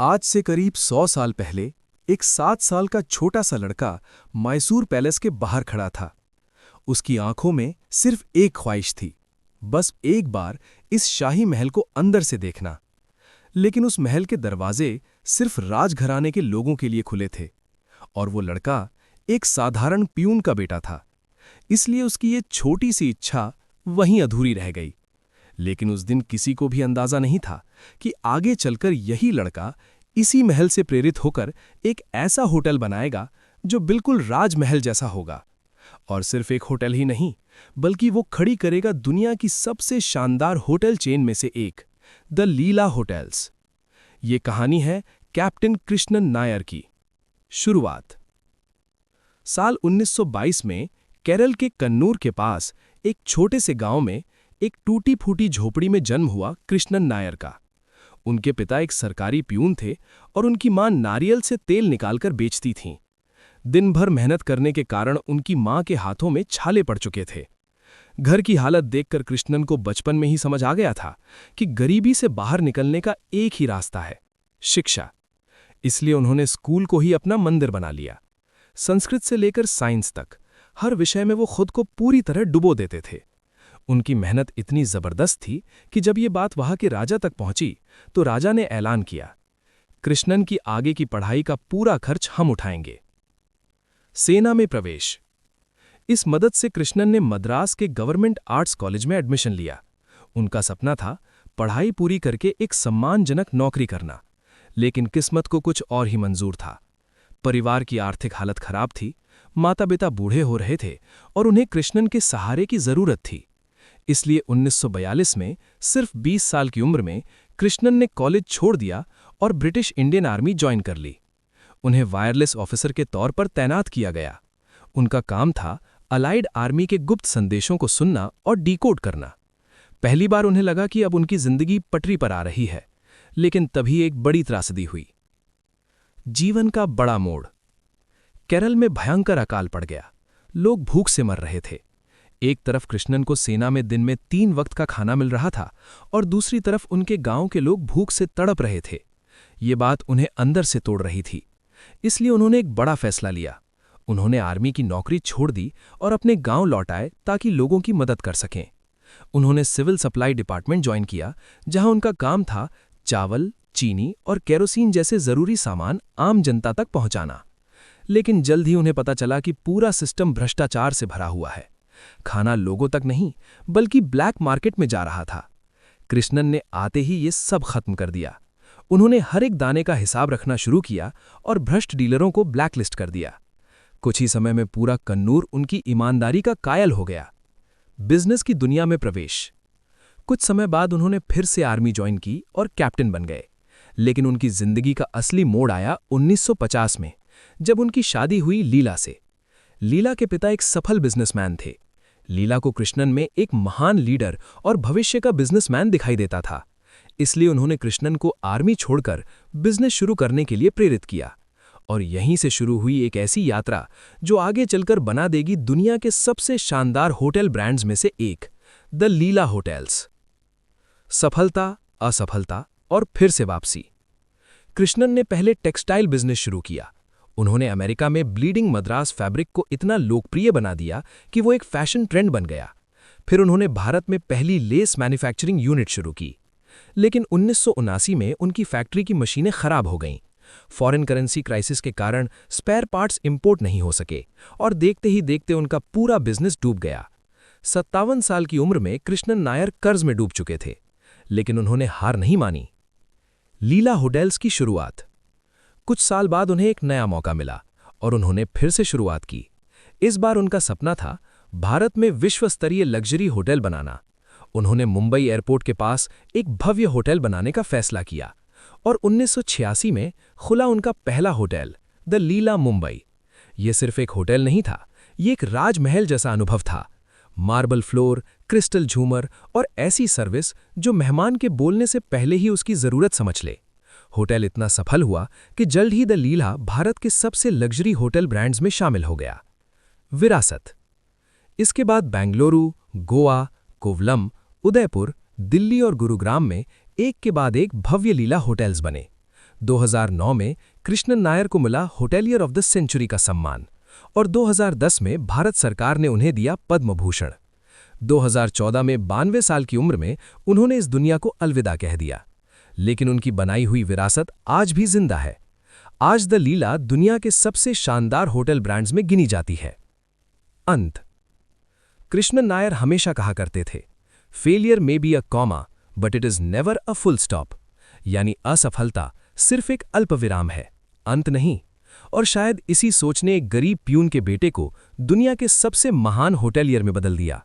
आज से करीब 100 साल पहले एक 7 साल का छोटा सा लड़का मैसूर पैलेस के बाहर खड़ा था। उसकी आंखों में सिर्फ एक ख्वाहिश थी, बस एक बार इस शाही महल को अंदर से देखना। लेकिन उस महल के दरवाजे सिर्फ राजघराने के लोगों के लिए खुले थे और वो लड़का एक साधारण प्यून का बेटा था। इसलिए उसकी ये छोटी सी इच्छा वहीं अधूरी रह गई। लेकिन उस दिन किसी को भी अंदाजा नहीं था कि आगे चलकर यही लड़का इसी महल से प्रेरित होकर एक ऐसा होटल बनाएगा जो बिल्कुल राजमहल जैसा होगा। और सिर्फ एक होटल ही नहीं, बल्कि वो खड़ी करेगा दुनिया की सबसे शानदार होटल चेन में से एक, द लीला होटल्स। ये कहानी है कैप्टन कृष्णन नायर की। शुरुआत साल 1922 में केरल के कन्नूर के पास एक छोटे से गांव में एक टूटी फूटी झोपड़ी में जन्म हुआ कृष्णन नायर का। उनके पिता एक सरकारी प्यून थे और उनकी मां नारियल से तेल निकालकर बेचती थीं। दिन भर मेहनत करने के कारण उनकी मां के हाथों में छाले पड़ चुके थे। घर की हालत देखकर कृष्णन को बचपन में ही समझ आ गया था कि गरीबी से बाहर निकलने का एक ही रास्ता है, शिक्षा। इसलिए उन्होंने स्कूल को ही अपना मंदिर बना लिया। संस्कृत से लेकर साइंस तक हर विषय में वो खुद को पूरी तरह डुबो देते थे। उनकी मेहनत इतनी जबरदस्त थी कि जब ये बात वहां के राजा तक पहुंची तो राजा ने ऐलान किया, कृष्णन की आगे की पढ़ाई का पूरा खर्च हम उठाएंगे। सेना में प्रवेश। इस मदद से कृष्णन ने मद्रास के गवर्नमेंट आर्ट्स कॉलेज में एडमिशन लिया। उनका सपना था पढ़ाई पूरी करके एक सम्मानजनक नौकरी करना, लेकिन किस्मत को कुछ और ही मंजूर था। परिवार की आर्थिक हालत खराब थी, माता पिता बूढ़े हो रहे थे और उन्हें कृष्णन के सहारे की जरूरत थी। इसलिए 1942 में सिर्फ 20 साल की उम्र में कृष्णन ने कॉलेज छोड़ दिया और ब्रिटिश इंडियन आर्मी ज्वाइन कर ली। उन्हें वायरलेस ऑफिसर के तौर पर तैनात किया गया। उनका काम था अलाइड आर्मी के गुप्त संदेशों को सुनना और डिकोड करना। पहली बार उन्हें लगा कि अब उनकी जिंदगी पटरी पर आ रही है, लेकिन तभी एक बड़ी त्रासदी हुई। जीवन का बड़ा मोड़। केरल में भयंकर अकाल पड़ गया। लोग भूख से मर रहे थे। एक तरफ कृष्णन को सेना में दिन में 3 वक्त का खाना मिल रहा था और दूसरी तरफ उनके गांव के लोग भूख से तड़प रहे थे। ये बात उन्हें अंदर से तोड़ रही थी। इसलिए उन्होंने एक बड़ा फैसला लिया। उन्होंने आर्मी की नौकरी छोड़ दी और अपने गांव लौट आए ताकि लोगों की मदद कर सकें। उन्होंने सिविल सप्लाई डिपार्टमेंट ज्वाइन किया, जहां उनका काम था चावल, चीनी और केरोसिन जैसे जरूरी सामान आम जनता तक पहुंचाना। लेकिन जल्द ही उन्हें पता चला कि पूरा सिस्टम भ्रष्टाचार से भरा हुआ है। खाना लोगों तक नहीं, बल्कि ब्लैक मार्केट में जा रहा था। कृष्णन ने आते ही ये सब खत्म कर दिया। उन्होंने हर एक दाने का हिसाब रखना शुरू किया और भ्रष्ट डीलरों को ब्लैकलिस्ट कर दिया। कुछ ही समय में पूरा कन्नूर उनकी ईमानदारी का कायल हो गया। बिजनेस की दुनिया में प्रवेश। कुछ समय बाद उन्होंने फिर से आर्मी ज्वाइन की और कैप्टन बन गए। लेकिन उनकी जिंदगी का असली मोड़ आया 1950 में, जब उनकी शादी हुई लीला से। लीला के पिता एक सफल बिजनेसमैन थे। लीला को कृष्णन में एक महान लीडर और भविष्य का बिजनेसमैन दिखाई देता था। इसलिए उन्होंने कृष्णन को आर्मी छोड़कर बिजनेस शुरू करने के लिए प्रेरित किया। और यहीं से शुरू हुई एक ऐसी यात्रा जो आगे चलकर बना देगी दुनिया के सबसे शानदार होटल ब्रांड्स में से एक, द लीला होटल्स। सफलता, असफलता और फिर से वापसी। कृष्णन ने पहले टेक्सटाइल बिजनेस शुरू किया। उन्होंने अमेरिका में ब्लीडिंग मद्रास फैब्रिक को इतना लोकप्रिय बना दिया कि वो एक फैशन ट्रेंड बन गया। फिर उन्होंने भारत में पहली लेस मैन्युफैक्चरिंग यूनिट शुरू की। लेकिन 1979 में उनकी फैक्ट्री की मशीनें खराब हो गईं। फॉरेन करेंसी क्राइसिस के कारण स्पेयर पार्ट्स इंपोर्ट नहीं हो सके और देखते ही देखते उनका पूरा बिजनेस डूब गया। 57 साल की उम्र में कृष्णन नायर कर्ज में डूब चुके थे, लेकिन उन्होंने हार नहीं मानी। लीला होटल्स की शुरुआत। कुछ साल बाद उन्हें एक नया मौका मिला और उन्होंने फिर से शुरुआत की। इस बार उनका सपना था भारत में विश्व स्तरीय लग्जरी होटल बनाना। उन्होंने मुंबई एयरपोर्ट के पास एक भव्य होटल बनाने का फैसला किया और 1986 में खुला उनका पहला होटल, द लीला मुंबई। ये सिर्फ एक होटल नहीं था, ये एक राजमहल जैसा अनुभव था। मार्बल फ्लोर, क्रिस्टल झूमर और ऐसी सर्विस जो मेहमान के बोलने से पहले ही उसकी जरूरत समझ ले। होटल इतना सफल हुआ कि जल्द ही द लीला भारत के सबसे लग्जरी होटल ब्रांड्स में शामिल हो गया। विरासत। इसके बाद बेंगलुरु, गोवा, कोवलम, उदयपुर, दिल्ली और गुरुग्राम में एक के बाद एक भव्य लीला होटल्स बने। 2009 में कृष्णन नायर को मिला होटेलियर ऑफ द सेंचुरी का सम्मान और 2010 में भारत सरकार ने उन्हें दिया पद्म भूषण। 2014 में 92 साल की उम्र में उन्होंने इस दुनिया को अलविदा कह दिया, लेकिन उनकी बनाई हुई विरासत आज भी जिंदा है। आज द लीला दुनिया के सबसे शानदार होटल ब्रांड्स में गिनी जाती है। अंत। कृष्णन नायर हमेशा कहा करते थे, failure may be a comma but it is never a full stop, यानी असफलता सिर्फ एक अल्पविराम है, अंत नहीं। और शायद इसी सोच ने एक गरीब प्यून के बेटे को दुनिया के सबसे महान होटेलियर में बदल दिया।